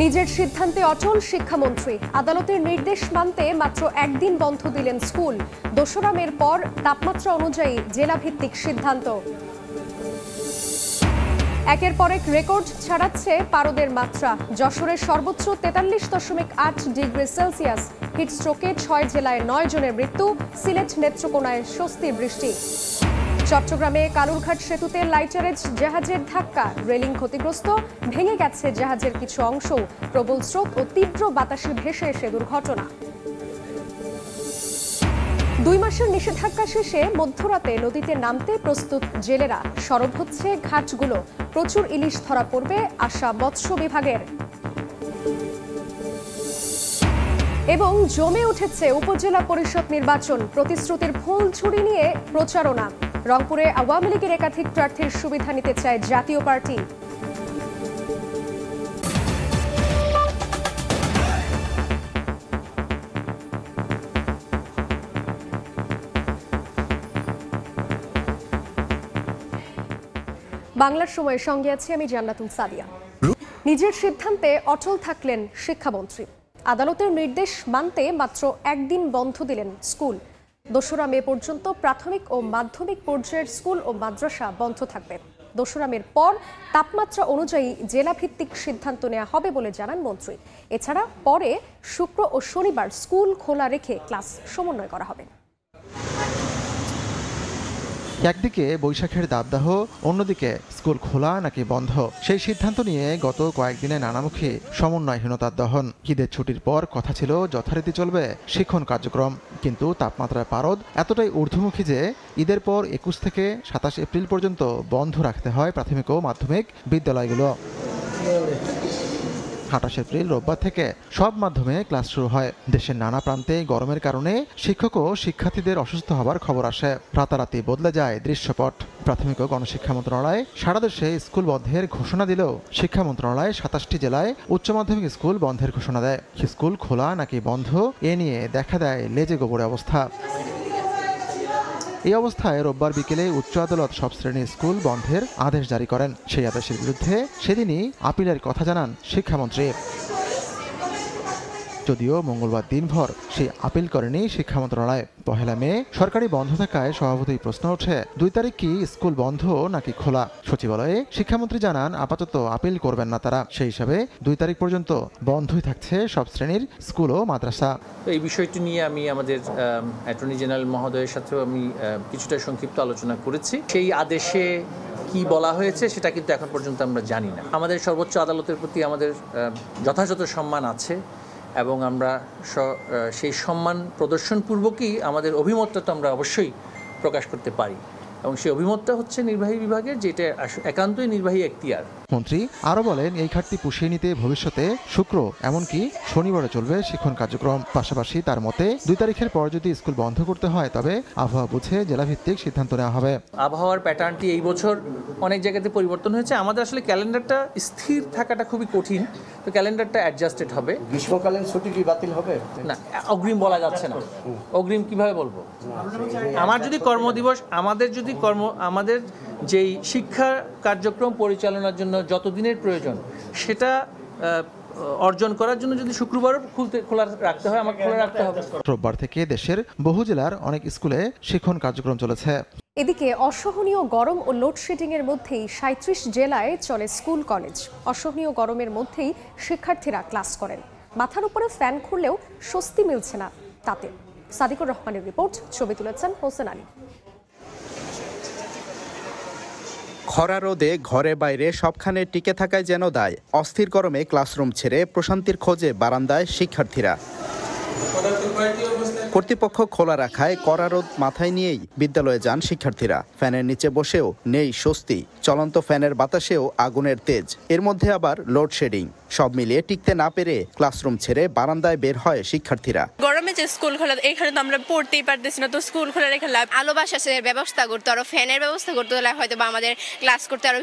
নিজের সিদ্ধান্তে অটল শিক্ষামন্ত্রী। আদালতের নির্দেশ মানতে মাত্র একদিন বন্ধ দিলেন স্কুল। ২রা মের পর তাপমাত্রা অনুযায়ী জেলাভিত্তিক সিদ্ধান্ত। একের পর এক রেকর্ড ছাড়াচ্ছে পারদের মাত্রা। যশোরের সর্বোচ্চ ৪৩.৮ ডিগ্রি সেলসিয়াস। হিটস্ট্রোকে ৬ জেলায় ৯ জনের মৃত্যু। সিলেট নেত্রকোনায় স্বস্তির বৃষ্টি। চট্টগ্রামে কালুরঘাট সেতুতে লাইটারেজ জাহাজের ধাক্কা, রেলিং ক্ষতিগ্রস্ত, ভেঙে গেছে জাহাজের কিছু অংশ। প্রবল স্রোত ও তীব্র বাতাসে ভেসে এসে দুর্ঘটনা। ২ মাসের নিষেধাজ্ঞা শেষে মধ্যরাতে নদীতে নামতে প্রস্তুত জেলেরা। সরব হচ্ছে ঘাটগুলো। প্রচুর ইলিশ ধরা পড়বে আশা মৎস্য বিভাগের। এবং জমে উঠেছে উপজেলা পরিষদ নির্বাচন। প্রতিশ্রুতির ফুল ছুরি নিয়ে প্রচারণা। রংপুরে আওয়ামী লীগের একাধিক প্রার্থীর সুবিধা নিতে চায় জাতীয় পার্টি। বাংলার সময়ের সঙ্গে আছি আমি জান্নাতুল সাদিয়া। নিজের সিদ্ধান্তে অটল থাকলেন শিক্ষামন্ত্রী। আদালতের নির্দেশ মানতে মাত্র একদিন বন্ধ দিলেন স্কুল। ২রা মে পর্যন্ত প্রাথমিক ও মাধ্যমিক পর্যায়ের স্কুল ও মাদ্রাসা বন্ধ থাকবে। ২রা মের পর তাপমাত্রা অনুযায়ী জেলাভিত্তিক সিদ্ধান্ত নেওয়া হবে বলে জানান মন্ত্রী। এছাড়া পরে শুক্র ও শনিবার স্কুল খোলা রেখে ক্লাস সমন্বয় করা হবে। একদিকে বৈশাখের দাবদাহ, অন্যদিকে স্কুল খোলা নাকি বন্ধ, সেই সিদ্ধান্ত নিয়ে গত কয়েকদিনে নানামুখী সমন্বয়হীনতার দহন। ঈদের ছুটির পর কথা ছিল যথারীতি চলবে শিক্ষণ কার্যক্রম, কিন্তু তাপমাত্রার পারদ এতটাই ঊর্ধ্বমুখী যে ঈদের পর ২১ থেকে ২৭ এপ্রিল পর্যন্ত বন্ধ রাখতে হয় প্রাথমিক ও মাধ্যমিক বিদ্যালয়গুলো। ২৮ এপ্রিল রোববার থেকে সব মাধ্যমে ক্লাস শুরু হয়। দেশের নানা প্রান্তে গরমের কারণে শিক্ষক ও শিক্ষার্থীদের অসুস্থ হওয়ার খবর আসে। রাতারাতি বদলে যায় দৃশ্যপট। প্রাথমিক ও গণশিক্ষা মন্ত্রণালয় সারা দেশে স্কুল বন্ধের ঘোষণা দিলেও শিক্ষা মন্ত্রণালয় ২৭টি জেলায় উচ্চ মাধ্যমিক স্কুল বন্ধের ঘোষণা দেয়। স্কুল খোলা নাকি বন্ধ এ নিয়ে দেখা দেয় লেজে গোবরে অবস্থা। এই অবস্থায় রোববার বিকেলে উচ্চ আদালত সব শ্রেণীর স্কুল বন্ধের আদেশ জারি করেন। সেই আদেশের বিরুদ্ধে সেদিনই আপিলের কথা জানান শিক্ষামন্ত্রী। যদিও মঙ্গলবার দিনভর সেই আপিল করেনি শিক্ষা মন্ত্রণালয়। ১লা মে সরকারি বন্ধ থাকায় স্বভাবতই প্রশ্ন ওঠে ২ তারিখ কি স্কুল বন্ধ নাকি খোলা। সচিবালয়ে শিক্ষামন্ত্রী জানান আপাতত আপিল করবেন না তারা। সেই হিসাবে ২ তারিখ পর্যন্ত বন্ধই থাকছে সব শ্রেণীর স্কুল ও মাদ্রাসা। এই বিষয়টি নিয়ে আমি আমাদের অ্যাটর্নি জেনারেল মহোদয়ের সাথেও আমি কিছুটা সংক্ষিপ্ত আলোচনা করেছি। সেই আদেশে কি বলা হয়েছে সেটা কিন্তু এখন পর্যন্ত আমরা জানি না। আমাদের সর্বোচ্চ আদালতের প্রতি আমাদের যথাযথ সম্মান আছে এবং আমরা সেই সম্মান প্রদর্শনপূর্বকই আমাদের অভিমতটা তো আমরা অবশ্যই প্রকাশ করতে পারি, এবং সেই অভিমতটা হচ্ছে নির্বাহী বিভাগের, যেটা একান্তই নির্বাহী এখতিয়ার। মন্ত্রী আরও বলেন এই ঘাটতি পুষিয়ে নিতে ভবিষ্যতে শুক্র এমনকি শনিবারে চলবে শিক্ষণ কার্যক্রম। পাশাপাশি তার মতে ২ তারিখের পর যদি স্কুল বন্ধ করতে হয় তবে আবহাওয়া বুঝে জেলাভিত্তিক সিদ্ধান্ত নেওয়া হবে। আবহাওয়ার প্যাটার্নটি এই বছর অনেক জায়গাতে পরিবর্তন হয়েছে। আমাদের আসলে ক্যালেন্ডারটা স্থির থাকাটা খুবই কঠিন, তো ক্যালেন্ডারটা অ্যাডজাস্ট হবে। গ্রীষ্মকালীন ছুটি কি বাতিল হবে? না, অগ্রিম বলা যাচ্ছে না। অগ্রিম কিভাবে বলবো? আমার যদি কর্মদিবস, আমাদের যেই শিক্ষা কার্যক্রম পরিচালনার জন্য যত দিনের প্রয়োজন সেটা অর্জন করার জন্য যদি শুক্রবারও খোলা রাখতে হয়, আমাকে খোলা রাখতে হবে। রোববার থেকে দেশের বহু জেলার অনেক স্কুলে শিক্ষণ কার্যক্রম চলেছে। এদিকে অসহনীয় গরম ও লোডশেডিং এর মধ্যেই ৩৭ জেলায় চলে স্কুল কলেজ। অসহনীয় গরমের মধ্যেই শিক্ষার্থীরা ক্লাস করেন। মাথার উপরে ফ্যান খুললেও স্বস্তি মিলছে না তাতে। সাদিকুর রহমানের রিপোর্ট, ছবি তুলেছেন হোসেন আলী। খরা রোদে ঘরে বাইরে সবখানে টিকে থাকায় যেন দায়। অস্থির গরমে ক্লাসরুম ছেড়ে প্রশান্তির খোঁজে বারান্দায় শিক্ষার্থীরা। কর্তৃপক্ষ খোলা রাখায় কড়া রোদ মাথায় নিয়েই বিদ্যালয়ে যান শিক্ষার্থীরা। ফ্যানের নিচে বসেও নেই স্বস্তি, চলন্ত ফ্যানের বাতাসেও আগুনের তেজ, এর মধ্যে আবার লোডশেডিং। সব মিলিয়ে টিকতে না পেরে ক্লাসরুম ছেড়ে বারান্দায় বের হয় শিক্ষার্থীরা। গরমে যে স্কুল খোলা, এখানে তো আমরা পড়তেই পারতেছি না, তো স্কুল খোলা রেখে লাভ। আলো বাতাসের ব্যবস্থা করতে, আরো ফ্যানের ব্যবস্থা করতে হলে হয়তো বা আমাদের ক্লাস করতে আরো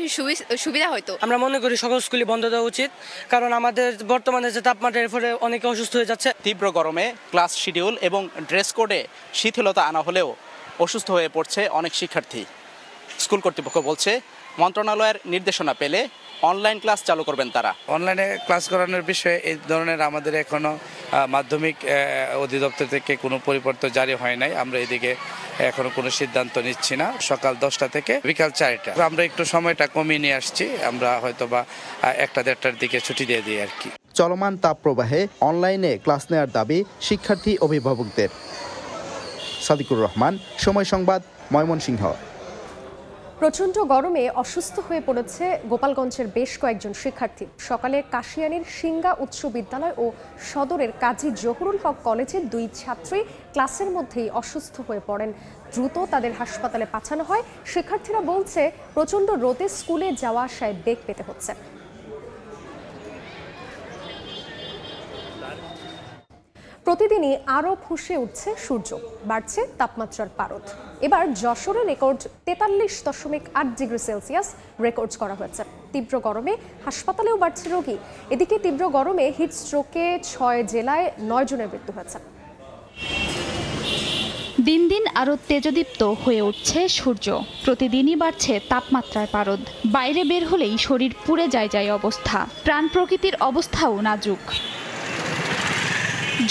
সুবিধা হতো। আমরা মনে করি সকল স্কুলই বন্ধ দেওয়া উচিত, কারণ আমাদের বর্তমানে যে তাপমাত্রার ফলে অনেকে অসুস্থ হয়ে যাচ্ছে। তীব্র গরমে ক্লাস শিডিউল এবং ড্রেস কোডে শিথিলতা আনা হলেও অসুস্থ হয়ে পড়ছে অনেক শিক্ষার্থী। স্কুল কর্তৃপক্ষ বলছে মন্ত্রণালয়ের নির্দেশনা পেলে অনলাইন ক্লাস চালু করবেন তারা। অনলাইনে ক্লাস করানোর বিষয়ে এই ধরনের আমাদের এখনো মাধ্যমিক অধিদপ্তর থেকে কোনো পরিবর্তন জারি হয় নাই। আমরা এদিকে এখনো কোনো সিদ্ধান্ত নিচ্ছি না। সকাল 10টা থেকে বিকাল 4টা আমরা একটু সময়টা কমিয়ে নিয়ে আসছি। আমরা হয়তো বা 1টা-1.5টার দিকে ছুটি দিয়ে দিই আর কি। চলমান তাপপ্রবাহে অনলাইনে ক্লাস নেওয়ার দাবি শিক্ষার্থী অভিভাবকদের। সাদিকুর রহমান, সময় সংবাদ, ময়মনসিংহ। প্রচণ্ড গরমে অসুস্থ হয়ে পড়েছে গোপালগঞ্জের বেশ কয়েকজন শিক্ষার্থী। সকালে কাশিয়ানীর সিঙ্গা উচ্চ বিদ্যালয় ও সদরের কাজী জহুরুল হক কলেজের 2 ছাত্রী ক্লাসের মধ্যেই অসুস্থ হয়ে পড়েন। দ্রুত তাদের হাসপাতালে পাঠানো হয়। শিক্ষার্থীরা বলছে প্রচণ্ড রোদে স্কুলে যাওয়া আসায় বেগ পেতে হচ্ছে। প্রতিদিনই আরও ফুঁসে উঠছে সূর্য, বাড়ছে তাপমাত্রার পারদ। এবার যশোরে রেকর্ড 43.8 ডিগ্রি সেলসিয়াস রেকর্ড করা হয়েছে। তীব্র গরমে হাসপাতালেও বাড়ছে রোগী। এদিকে তীব্র গরমে হিট স্ট্রোকে 6 জেলায় 9 জনের মৃত্যু হয়েছে। দিন দিন আরও তেজদীপ্ত হয়ে উঠছে সূর্য, প্রতিদিনই বাড়ছে তাপমাত্রার পারদ। বাইরে বের হলেই শরীর পুড়ে যায় অবস্থা। প্রাণ প্রকৃতির অবস্থাও নাজুক।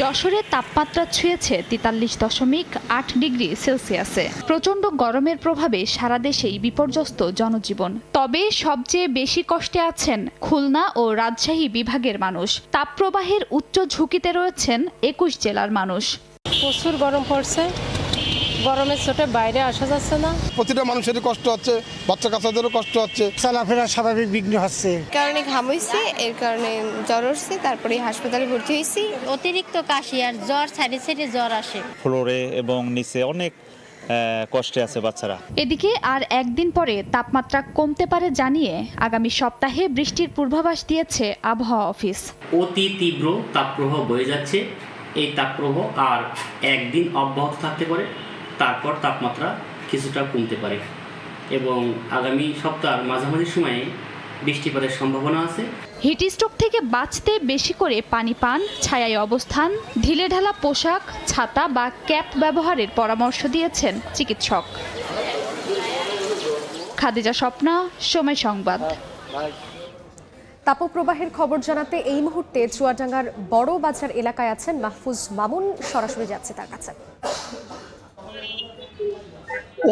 যশোরে তাপমাত্রা ছুঁয়েছে 43.8 ডিগ্রি সেলসিয়াসে। প্রচণ্ড গরমের প্রভাবে সারা দেশেই বিপর্যস্ত জনজীবন। তবে সবচেয়ে বেশি কষ্টে আছেন খুলনা ও রাজশাহী বিভাগের মানুষ। তাপপ্রবাহের উচ্চ ঝুঁকিতে রয়েছেন 21 জেলার মানুষ। প্রচুর গরম পড়ছে, গরমের চোটে বাইরে আসা যাচ্ছে না। প্রতিটা মানুষেরই কষ্ট হচ্ছে, বাচ্চা কাচ্চাদেরও কষ্ট হচ্ছে, চলাফেরা স্বাভাবিক বিঘ্ন হচ্ছে। কারণে ঘাম হয়েছে, এর কারণে জ্বর উঠছে, তারপরে হাসপাতালে ভর্তি হয়েছি। অতিরিক্ত কাশি আর জ্বর, সাইডে জ্বর আসে। ফ্লোরে এবং নিচে অনেক কষ্টে আছে বাচ্চারা। এদিকে আর একদিন পরে তাপমাত্রা কমতে পারে জানিয়ে আগামী সপ্তাহে বৃষ্টির পূর্বাভাস দিয়েছে আবহাওয়া অফিস। অতি তীব্র তাপপ্রবাহ বয়ে যাচ্ছে। এই তাপপ্রবাহ আর একদিন অব্যাহত থাকতে পারে, তারপর তাপমাত্রা কিছুটা কমতে পারে এবং আগামী সপ্তাহের মাঝামাঝি সময়ে বৃষ্টিপাতের সম্ভাবনা আছে। হিট স্ট্রোক থেকে বাঁচতে বেশি করে পানি পান, ছায়ায় অবস্থান, ঢিলেঢালা পোশাক, ছাতা বা ক্যাপ ব্যবহারের পরামর্শ দিয়েছেন চিকিৎসক। খাদিজা স্বপ্না, সময় সংবাদ। তাপপ্রবাহের খবর জানাতে এই মুহূর্তে চুয়াডাঙ্গার বড় বাজার এলাকায় আছেন মাহফুজ মামুন। সরাসরি যাচ্ছে তার কাছে।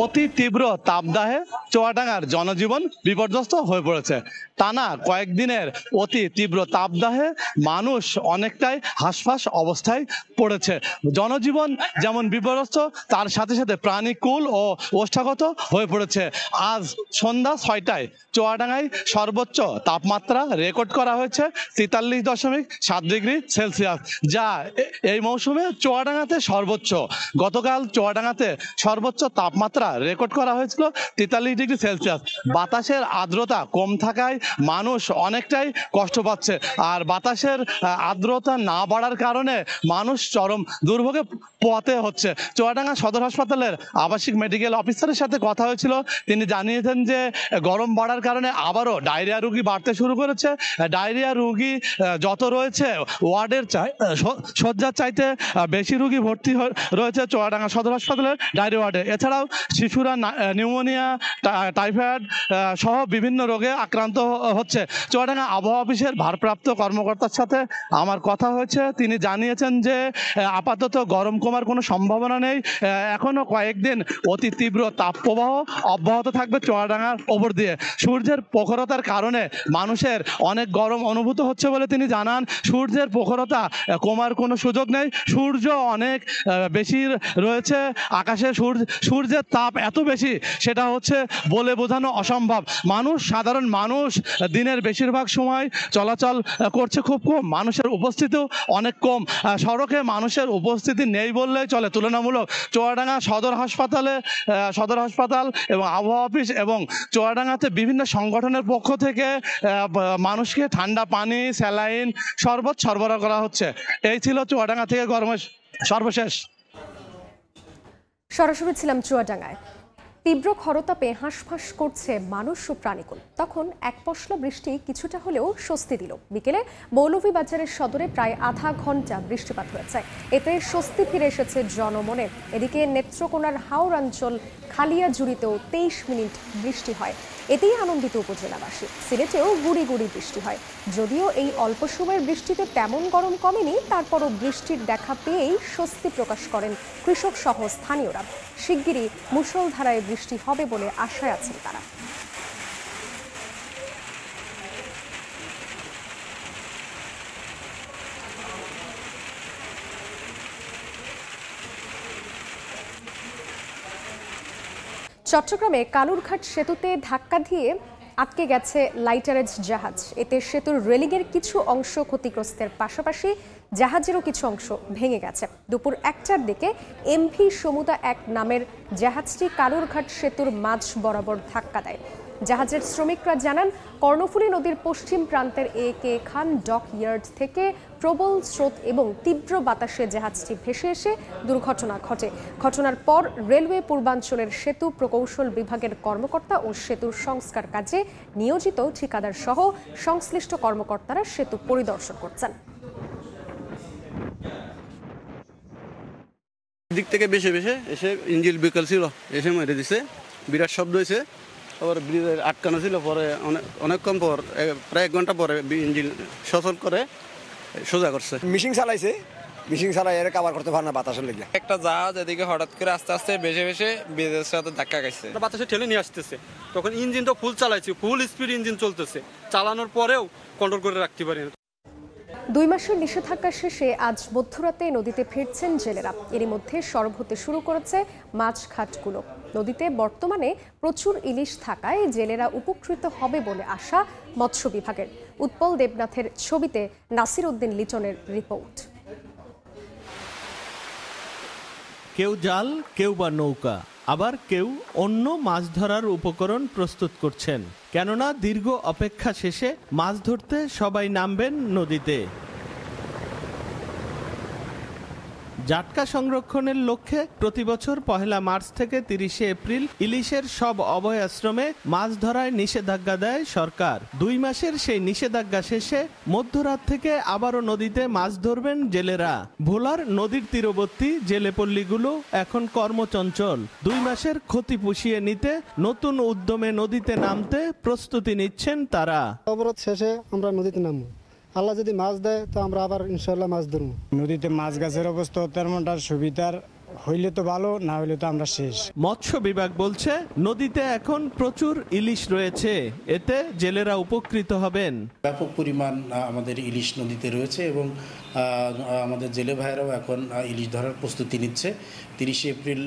অতি তীব্র তাপদাহে চুয়াডাঙ্গার জনজীবন বিপর্যস্ত হয়ে পড়েছে। টানা কয়েকদিনের অতি তীব্র তাপদাহে মানুষ অনেকটাই হাঁসফাঁস অবস্থায় পড়েছে। জনজীবন যেমন বিপর্যস্ত, তার সাথে সাথে প্রাণীকুল ও ওষ্ঠাগত হয়ে পড়েছে। আজ সন্ধ্যা 6টায় চুয়াডাঙ্গায় সর্বোচ্চ তাপমাত্রা রেকর্ড করা হয়েছে 43.7 ডিগ্রি সেলসিয়াস, যা এই মৌসুমে চুয়াডাঙ্গাতে সর্বোচ্চ। গতকাল চুয়াডাঙ্গাতে সর্বোচ্চ তাপমাত্রা রেকর্ড করা হয়েছিল 43 ডিগ্রি সেলসিয়াস। বাতাসের আর্দ্রতা কম থাকায় মানুষ অনেকটাই কষ্ট পাচ্ছে, আর বাতাসের আর্দ্রতা না বাড়ার কারণে মানুষ চরম দুর্ভোগে পোহাতে হচ্ছে। চুয়াডাঙ্গা সদর হাসপাতালের আবাসিক মেডিকেল অফিসারের সাথে কথা হয়েছিল। তিনি জানিয়েছেন যে গরম বাড়ার কারণে আবারও ডায়রিয়া রোগী বাড়তে শুরু করেছে। ডায়রিয়া রোগী যত রয়েছে, ওয়ার্ডের শয্যার চাইতে বেশি রোগী ভর্তি রয়েছে চুয়াডাঙ্গা সদর হাসপাতালের ডায়রিয়া ওয়ার্ডে। এছাড়াও শিশুরা নিউমোনিয়া, টাইফয়েড সহ বিভিন্ন রোগে আক্রান্ত হচ্ছে। চুয়াডাঙ্গা আবহাওয়া অফিসের ভারপ্রাপ্ত কর্মকর্তার সাথে আমার কথা হয়েছে। তিনি জানিয়েছেন যে আপাতত গরম কমার কোনো সম্ভাবনা নেই। এখনো কয়েকদিন অতি তীব্র তাপপ্রবাহ অব্যাহত থাকবে চুয়াডাঙ্গার ওপর দিয়ে। সূর্যের প্রখরতার কারণে মানুষের অনেক গরম অনুভূত হচ্ছে বলে তিনি জানান। সূর্যের প্রখরতা কমার কোনো সুযোগ নেই, সূর্য অনেক বেশি রয়েছে আকাশে। সূর্যের তাপ এত বেশি, সেটা হচ্ছে বলে বোঝানো অসম্ভব। সাধারণ মানুষ দিনের বেশিরভাগ সময় চলাচল করছে খুব কম, মানুষের উপস্থিতিও অনেক কম। সড়কে মানুষের উপস্থিতি নেই বললেই চলে তুলনামূলক। চুয়াডাঙ্গা সদর হাসপাতাল এবং আবহাওয়া অফিস এবং চুয়াডাঙ্গাতে বিভিন্ন সংগঠনের পক্ষ থেকে মানুষকে ঠান্ডা পানি, স্যালাইন, শরবত সরবরাহ করা হচ্ছে। এই ছিল চুয়াডাঙ্গা থেকে গরমের সর্বশেষ। সরাসরি ছিলাম চুয়াডাঙ্গায়। তীব্র খরতাপে হাঁসফাঁস করছে মানুষ ও প্রাণীকুল। তখন এক পশলা বৃষ্টি কিছুটা হলেও স্বস্তি দিল। বিকেলে মৌলভীবাজারের সদরে প্রায় আধা ঘন্টা বৃষ্টিপাত হয়েছে, এতে স্বস্তি ফিরে এসেছে জনমনে। এদিকে নেত্রকোনার হাওড়াঞ্চল খালিয়াজুড়িতেও 23 মিনিট বৃষ্টি হয়, এতেই আনন্দিত উপজেলাবাসী। সিলেটেও গুড়ি গুড়ি বৃষ্টি হয়। যদিও এই অল্প সময়ের বৃষ্টিতে তেমন গরম কমেনি, তারপরও বৃষ্টির দেখা পেয়েই স্বস্তি প্রকাশ করেন কৃষক সহ স্থানীয়রা। শিগগিরই মুষলধারায় বৃষ্টি হবে বলে আশায় আছেন তারা। চট্টগ্রামে কালুরঘাট সেতুতে ধাক্কা দিয়ে আটকে গেছে লাইটারেজ জাহাজ। এতে সেতুর রেলিংয়ের কিছু অংশ ক্ষতিগ্রস্তের পাশাপাশি জাহাজেরও কিছু অংশ ভেঙে গেছে। দুপুর 1টার দিকে এমভি সমুদা 1 নামের জাহাজটি কালুরঘাট সেতুর মাঝ বরাবর ধাক্কা দেয়। জাহাজের শ্রমিকরা জানান, কর্ণফুলী নদীর পশ্চিম প্রান্তের AK খান ডক ইয়ার্ড থেকে প্রবল স্রোত এবং তীব্র বাতাসে জাহাজটি ভেসে এসে দুর্ঘটনা ঘটে। ঘটনার পর রেলওয়ে পূর্বাঞ্চলের সেতু প্রকৌশল বিভাগের কর্মকর্তা ও সেতুর সংস্কার কাজে নিয়োজিত ঠিকাদার সহ সংশ্লিষ্ট কর্মকর্তারা সেতু পরিদর্শন করছেন। দিক থেকে বেশি এসে ইঞ্জিন বিকল ছিল, এসে মেরে দিছে, বিরাট শব্দ হয়েছে। আবার ব্রিজের আটকানো ছিল, পরে অনেকক্ষণ পর প্রায় 1 ঘন্টা পরে ইঞ্জিন সচল করে সোজা করছে। মিশিং চালাইছে, মিশিং চালাই এর কভার করতে পারে না বাতাসের লেগে। একটা জাহাজ এদিকে হঠাৎ করে আস্তে আস্তে ভেসে ব্রিজের সাথে ধাক্কা খাইছে। বাতাসে ঠেলে নিয়ে আসতেছে, তখন ইঞ্জিন তো ফুল চালাইছে, ফুল স্পিড ইঞ্জিন চলতেছে, চালানোর পরেও কন্ট্রোল করে রাখতে পারি না। 2 মাসের নিষেধাজ্ঞা শেষে আজ মধ্যরাতে নদীতে ফিরছেন জেলেরা। এরই মধ্যে সরব হতে শুরু করেছে মাছঘাটগুলো। নদীতে বর্তমানে প্রচুর ইলিশ থাকায় জেলেরা উপকৃত হবে বলে আশা মৎস্য বিভাগের। উৎপল দেবনাথের ছবিতে নাসির উদ্দিন লিটনের রিপোর্ট। কেউ জাল, কেউ বা নৌকা, আবার কেউ অন্য মাছ ধরার উপকরণ প্রস্তুত করছেন। কেননা দীর্ঘ অপেক্ষা শেষে মাছ ধরতে সবাই নামবেন নদীতে। জাটকা সংরক্ষণের লক্ষ্যে প্রতি বছর 1 মার্চ থেকে 30 এপ্রিল ইলিশের সব অভয়াশ্রমে মাছ ধরায় নিষেধাজ্ঞা দেয় সরকার। 2 মাসের সেই নিষেধাজ্ঞা শেষে মধ্যরাত থেকে আবারও নদীতে মাছ ধরবেন জেলেরা। ভোলার নদীর তীরবর্তী জেলেপল্লীগুলো এখন কর্মচঞ্চল। 2 মাসের ক্ষতি পুষিয়ে নিতে নতুন উদ্যমে নদীতে নামতে প্রস্তুতি নিচ্ছেন তারা। অবরোধ শেষে আমরা নদীতে নামবো, আল্লাহ যদি মাছ দেয় তো আমরা আবার ইনশাআল্লাহ মাছ ধরবো। নদীতে মাছ গাছের অবস্থা তেমনটা সুবিধার হইলে তো ভালো, না হইলে তো আমরা শেষ। মৎস্য বিভাগ বলছে নদীতে এখন প্রচুর ইলিশ রয়েছে, এতে জেলেরা উপকৃত হবেন। ব্যাপক পরিমাণ আমাদের ইলিশ নদীতে রয়েছে এবং আমাদের জেলে ভাইয়েরাও এখন ইলিশ ধরার প্রস্তুতি নিচ্ছে। 30 এপ্রিল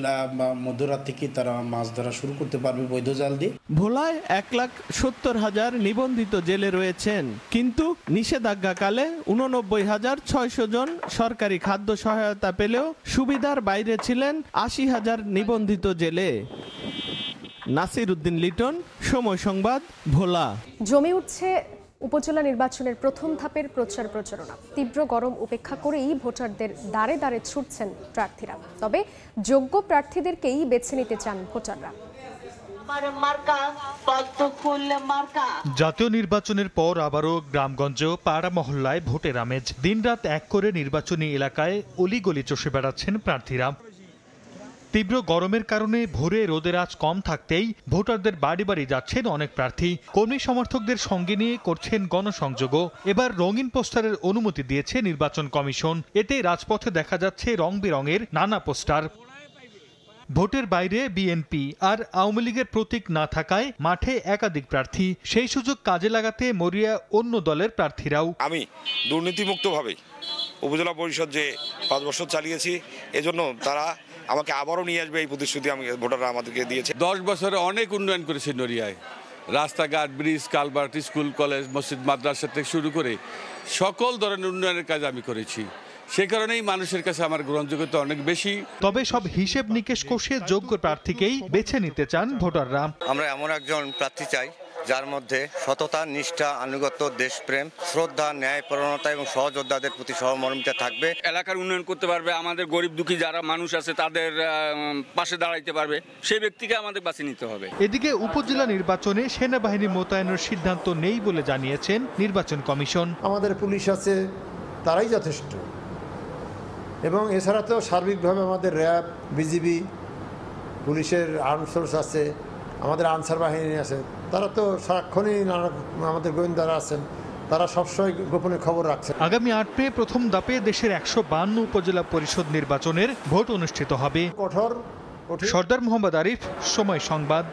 মধ্যরাত থেকে তারা মাছ ধরা শুরু করতে পারবে বৈধ জাল দিয়ে। ভোলায় 1,70,000 নিবন্ধিত জেলে রয়েছেন, কিন্তু নিষেধাজ্ঞাকালে 89,600 জন সরকারি খাদ্য সহায়তা পেলেও সুবিধার বাইরে ছিলেন 80,000 নিবন্ধিত জেলে। নাসির উদ্দিন লিটন, সময় সংবাদ, ভোলা। জমে উঠছে উপজেলা নির্বাচনের প্রথম ধাপের প্রচার প্রচারণা। তীব্র গরম উপেক্ষা করেই ভোটারদের দাঁড়ে দাঁড়ে ছুটছেন প্রার্থীরা। তবে যোগ্য প্রার্থীদেরকেই বেছে নিতে চান ভোটাররা। জাতীয় নির্বাচনের পর আবারও গ্রামগঞ্জ পাড়া মহল্লায় ভোটের আমেজ। দিনরাত এক করে নির্বাচনী এলাকায় অলিগলি চষে বেড়াচ্ছেন প্রার্থীরা। তীব্র গরমের কারণে ভোরে রোদের আঁচ কম থাকতেই ভোটারদের বাড়ি বাড়ি যাচ্ছেন অনেক প্রার্থী। কর্মী সমর্থকদের সঙ্গে নিয়ে করছেন গণসংযোগও। এবার রঙিন পোস্টারের অনুমতি দিয়েছে নির্বাচন কমিশন। এতে রাজপথে দেখা যাচ্ছে রং বেরঙের নানা পোস্টার। ভোটের বাইরে বিএনপি আর আওয়ামী লীগের প্রতীক না থাকায় মাঠে একাধিক প্রার্থী। সেই সুযোগ কাজে লাগাতে মরিয়া অন্য দলের প্রার্থীরাও। আমি দুর্নীতিমুক্তভাবে উপজেলা পরিষদ যে 5 বছর চালিয়েছি, এজন্য তারা আমাকে আবারও নিয়ে আসবে এই প্রতিশ্রুতি ভোটাররা আমাদেরকে দিয়েছে। 10 বছরে অনেক উন্নয়ন করেছে নড়িয়ায়। রাস্তাঘাট, ব্রিজ, কালভার্ট, স্কুল, কলেজ, মসজিদ, মাদ্রাসা থেকে শুরু করে সকল ধরনের উন্নয়নের কাজ আমি করেছি। সে কারণেই মানুষের কাছে আমার গ্রহণযোগ্যতা অনেক বেশি। তবে সব হিসেব নিকেশ কষে যোগ্য প্রার্থীকেই বেছে নিতে চান ভোটাররা। আমরা এমন একজন প্রার্থী চাই যার মধ্যে সততা, নিষ্ঠা, আনুগত্য, দেশপ্রেম, শ্রদ্ধা, ন্যায়পরায়ণতা এবং সহযোদ্ধাদের প্রতি সহমর্মিতা থাকবে। এলাকার উন্নয়ন করতে পারবে, আমাদের গরিব দুঃখী যারা মানুষ আছে তাদের পাশে দাঁড়াইতে পারবে, সেই ব্যক্তিকে আমাদের বাছে নিতে হবে। এদিকে উপজেলা নির্বাচনে সেনাবাহিনী মোতায়েনের সিদ্ধান্ত নেই বলে জানিয়েছেন নির্বাচন কমিশন। আমাদের পুলিশ আছে, তারাই যথেষ্ট, এবং এছাড়া তো সার্বিকভাবে আমাদের র্যাব, বিজিবি, পুলিশের আর্ম ফোর্স আছে, আমাদের আনসার বাহিনী আছে, তারা তো সারাক্ষণই আমাদের গোয়েন্দারা আছেন, তারা সবসময় গোপনে খবর রাখছেন। আগামী 8 মে প্রথম ধাপে দেশের 152 উপজেলা পরিষদ নির্বাচনের ভোট অনুষ্ঠিত হবে। সর্দার মোহাম্মদ আরিফ, সময় সংবাদ।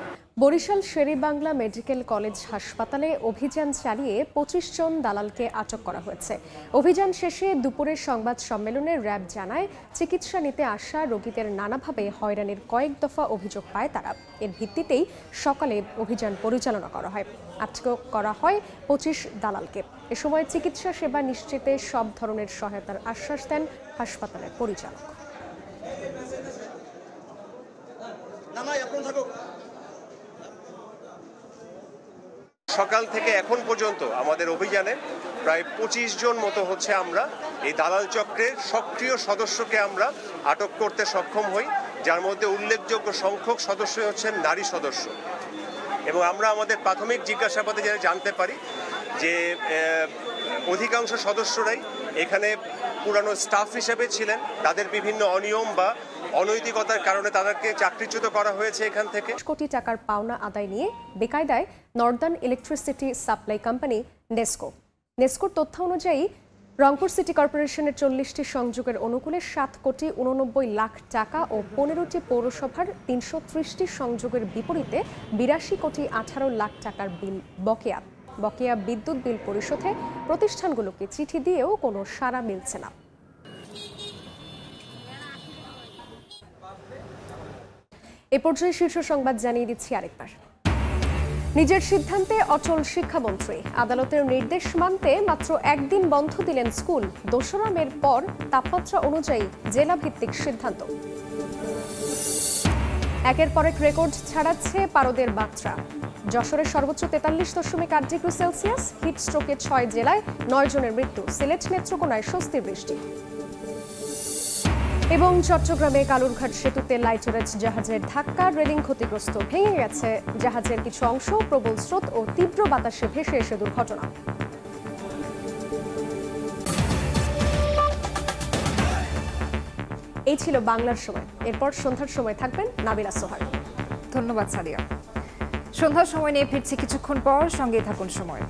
বরিশাল শেরেবাংলা মেডিকেল কলেজ হাসপাতালে অভিযান চালিয়ে 25 জন দালালকে আটক করা হয়েছে। অভিযান শেষে দুপুরের সংবাদ সম্মেলনে র্যাব জানায়, চিকিৎসা নিতে আসা রোগীদের নানাভাবে হয়রানির কয়েক দফা অভিযোগ পায় তারা। এর ভিত্তিতেই সকালে অভিযান পরিচালনা করা হয়। আটক করা হয় 25 দালালকে। এ সময় চিকিৎসা সেবা নিশ্চিতে সব ধরনের সহায়তার আশ্বাস দেন হাসপাতালের পরিচালক। সকাল থেকে এখন পর্যন্ত আমাদের অভিযানে প্রায় 25 জন মতো হচ্ছে আমরা এই দালাল চক্রের সক্রিয় সদস্যকে আমরা আটক করতে সক্ষম হই, যার মধ্যে উল্লেখযোগ্য সংখ্যক সদস্য হচ্ছেন নারী সদস্য। এবং আমরা আমাদের প্রাথমিক জিজ্ঞাসাবাদে যেটা জানতে পারি যে অধিকাংশ সদস্যরাই এখানে পুরানো স্টাফ হিসেবে ছিলেন, তাদের বিভিন্ন অনিয়ম বা অনৈতিকতার কারণে তাদেরকে চাকরিচ্যুত করা হয়েছে এখান থেকে। কোটি টাকার পাওনা আদায় নিয়ে বেকায়দায় নর্দার্ন ইলেকট্রিসিটি সাপ্লাই কোম্পানি নেসকোর তথ্য অনুযায়ী রংপুর সিটি কর্পোরেশনের 40টি সংযোগের অনুকূলে 7,89,00,000 টাকা ও 15টি পৌরসভার 330টি সংযোগের বিপরীতে 82,18,00,000 টাকার বিল বকেয়া বিদ্যুৎ বিল পরিশোধে প্রতিষ্ঠানগুলোকে চিঠি দিয়েও কোনো সাড়া মিলছে না। এ পর্যায়ে শীর্ষ সংবাদ জানিয়ে দিচ্ছি আরেকবার। নিজের সিদ্ধান্তে অচল শিক্ষামন্ত্রী, আদালতের নির্দেশ মানতে মাত্র একদিন বন্ধ দিলেন স্কুল। 2 মের পর তাপমাত্রা অনুযায়ী জেলা ভিত্তিক সিদ্ধান্ত। একের পর এক রেকর্ড ছাড়াচ্ছে পারদের মাত্রা। যশোরের সর্বোচ্চ 43.8 ডিগ্রি সেলসিয়াস। হিট স্ট্রোকে 6 জেলায় 9 জনের মৃত্যু। সিলেট নেত্রকোনায় স্বস্তির বৃষ্টি। এবং চট্টগ্রামে কালুরঘাট সেতুতে লাইটারেজ জাহাজের ধাক্কা, রেলিং ক্ষতিগ্রস্ত, ভেঙে গেছে জাহাজের কিছু অংশ। প্রবল স্রোত ও তীব্র বাতাসে ভেসে এসে দুর্ঘটনা। এই ছিল বাংলার সময়। এরপর সন্ধ্যার সময় থাকবেন নাবিলা সোহাগ। ধন্যবাদ সাদিয়া। সন্ধ্যার সময় নিয়ে ফিরছি কিছুক্ষণ পর, সঙ্গেই থাকুন সময়।